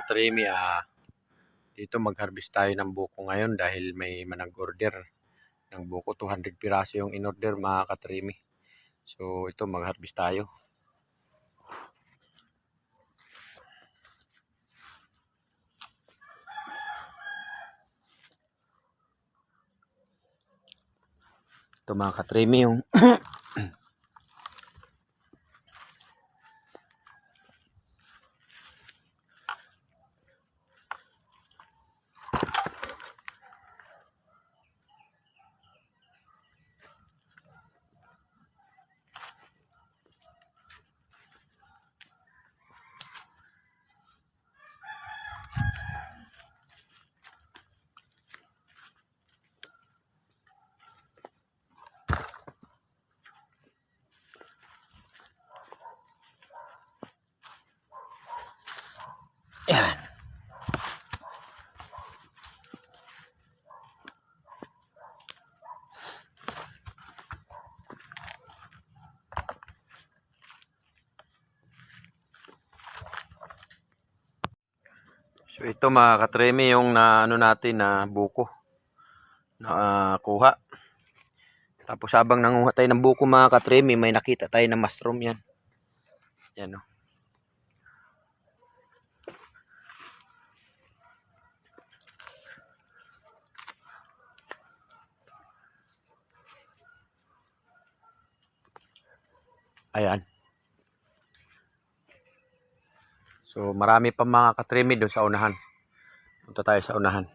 katrimi, dito mag-harvest tayo ng buko ngayon dahil may manag-order ng buko. 200 piraso yung in-order mga katrimi. So ito mag-harvest tayo. Ito mga katrimi yung yan. So ito mga katremi yung natin na buko na kuha. Tapos habang nanguha tayo ng buko mga katremi, may nakita tayo ng mushroom yan. Yan o. Ayan. So marami pa mga katremi doon sa unahan. Punta tayo sa unahan.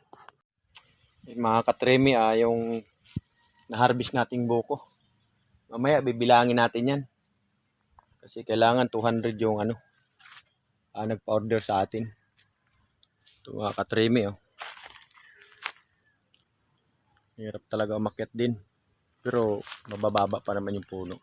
Mga katremi, yung na-harvest nating buko. Mamaya bibilangin natin yan. Kasi kailangan 200 yung nagpa-order sa atin. Ito mga katremi, oh. Hirap talaga umakyat din. Pero mabababa pa naman yung puno.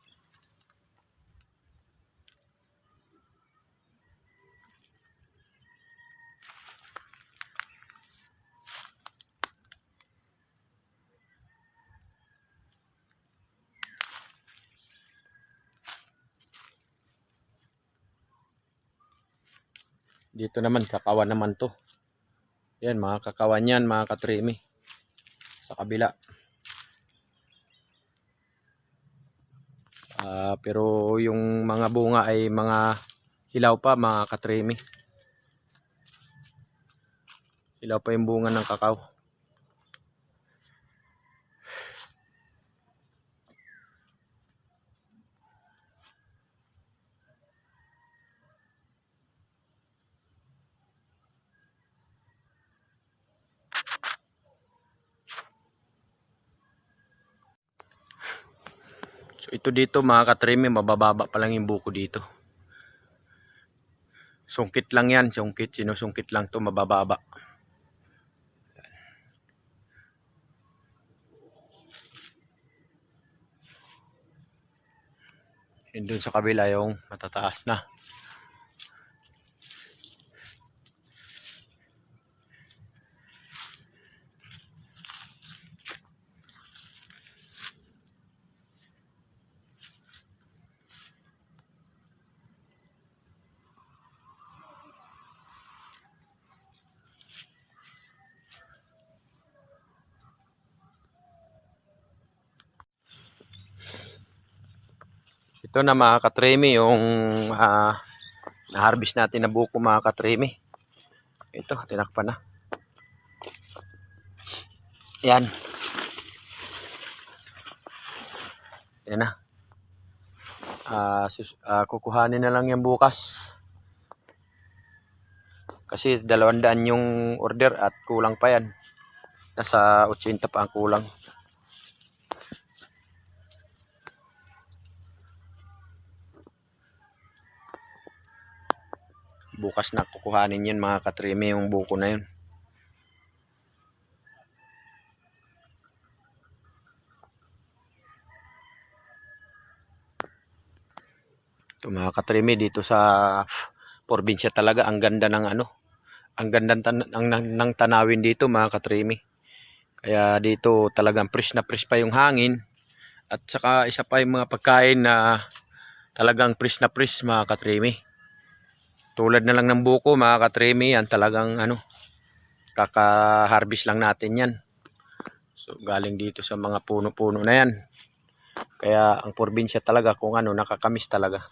Dito naman kakawan naman to. Yan mga kakawan yan mga katremi. Sa kabila. Pero yung mga bunga ay mga hilaw pa mga katremi. Hilaw pa yung bunga ng kakao. So ito dito mga katremi, mabababa pa lang yung buko dito. Sungkit lang yan, sungkit. Sinusungkit lang to, mabababa. Yun dun sa kabila yung matataas na. Ito na mga katremi yung na-harvest natin na buko mga katremi. Ito, tinakpan na. Yan. Yan na. Kukuhanin na lang yan bukas. Kasi 200 yung order at kulang pa yan. Nasa 80 pa ang kulang. Bukas na kukuhanin yun mga katremi yung buko na yun. Ito mga katremi dito sa probinsya talaga ang ganda ng ang ganda ng tanawin dito mga katremi. Kaya dito talagang fresh na fresh pa yung hangin. At saka isa pa yung mga pagkain na talagang fresh na fresh mga katremi. Tulad na lang ng buko mga katrimi, yan talagang ano, kaka-harvest lang natin yan. So galing dito sa mga puno-puno na yan. Kaya ang probinsya talaga kung ano, nakakamiss talaga.